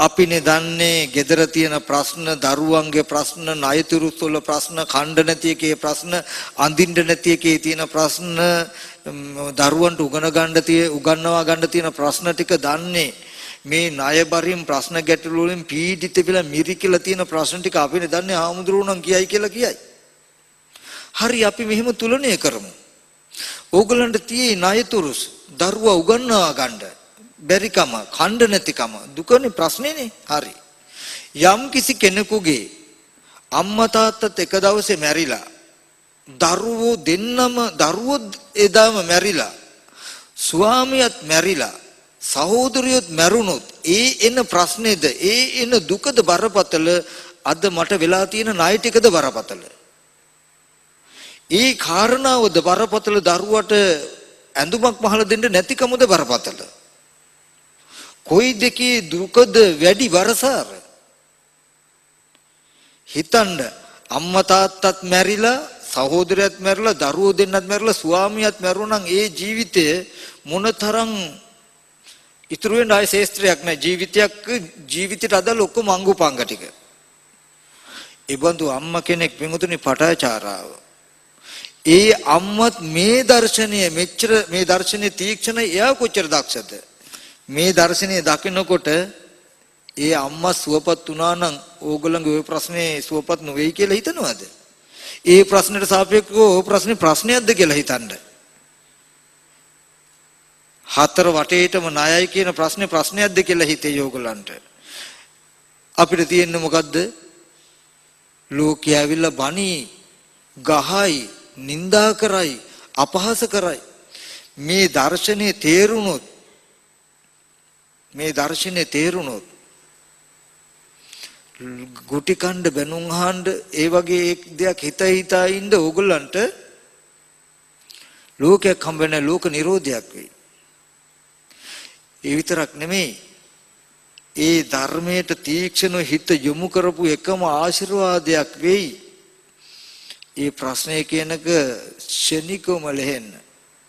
අපිනේ දන්නේ gedara තියෙන ප්‍රශ්න, දරුවන්ගේ ප්‍රශ්න, ණයතුරුස්වල ප්‍රශ්න, ඛණ්ඩ නැති එකේ ප්‍රශ්න, අඳින්න නැති එකේ තියෙන ප්‍රශ්න, දරුවන්ට උගන්වා ගන්න තියෙන ප්‍රශ්න ටික දන්නේ මේ ණයබරින් ප්‍රශ්න ගැටළු වලින් පීඩිත වෙලා මිරිකලා තියෙන ප්‍රශ්න ටික අපිනේ දන්නේ ආමුදුරුණන් කියයි කියලා කියයි. හරි අපි මෙහෙම තුලණය කරමු. ඕගලන්ට තියෙයි ණයතුරුස් දරුවා උගන්වා ගන්න බැරිකම, ඛණ්ඩ නැතිකම, දුකනේ ප්‍රශ්නේනේ. හරි. යම් කිසි කෙනෙකුගේ අම්මා තාත්තත් එක දවසේ මැරිලා, දරුවෝ එදාම මැරිලා, ස්වාමියාත් මැරිලා, සහෝදරියොත් මැරුණොත් එන ප්‍රශ්නේද, එන දුකද බරපතල, අද මට වෙලා තියෙන ණය ටිකද බරපතල? ඒ කාරණාවද බරපතල, දරුවට ඇඳුමක් මහලා දෙන්න නැතිකමද බරපතල? කොයි දෙකේ දුකද වැඩි වරසාර? හිතන්න, අම්මා තාත්තත් මැරිලා, සහෝදරයත් මැරිලා, දරුවෝ දෙන්නත් මැරිලා, ස්වාමියාත් මැරුණා නම් ඒ ජීවිතය මොනතරම් ඉතුරු වෙන ආය ශේස්ත්‍රයක් නැහැ. ජීවිතයට අදාළ ඔක්කොම අංගුපාංග ටික. ඒ බඳු අම්මා කෙනෙක් විමුතුනි පටාචාරාව. ඒ අම්මත් මේ දර්ශනීය තීක්ෂණ එයා කොච්චර දක්ෂද? මේ දර්ශනය දකිනකොට ඒ අම්මා සුවපත් වුණා නම් ඕගොල්ලන්ගේ ওই ප්‍රශ්නේ සුවපත් නොවේයි කියලා හිතනවද? ඒ ප්‍රශ්නෙට සාපේක්ෂව ওই ප්‍රශ්නයක්ද කියලා හිතන්න. හතර වටේටම ණයයි කියන ප්‍රශ්නයක්ද කියලා හිතේ ඕගොල්ලන්ට. අපිට තියෙන්නේ මොකද්ද? ලෝකයේ ඇවිල්ලා බණි ගහයි, නිඳා කරයි, අපහාස කරයි. මේ දර්ශනේ තේරුණොත් ගුටි කණ්ඩ බැනුම් අහන්න ඒ වගේ දෙයක් හිතා ඉන්න ඕගොල්ලන්ට ලෝකයක් හම්බ වෙන ලෝක නිරෝධයක් වෙයි. ඒ විතරක් නෙමෙයි, ඒ ධර්මයට තීක්ෂණ හිත යොමු කරපු එකම ආශිර්වාදයක් වෙයි. ඒ ප්‍රශ්නය කියනක ශනිකවම ලෙහෙන්න.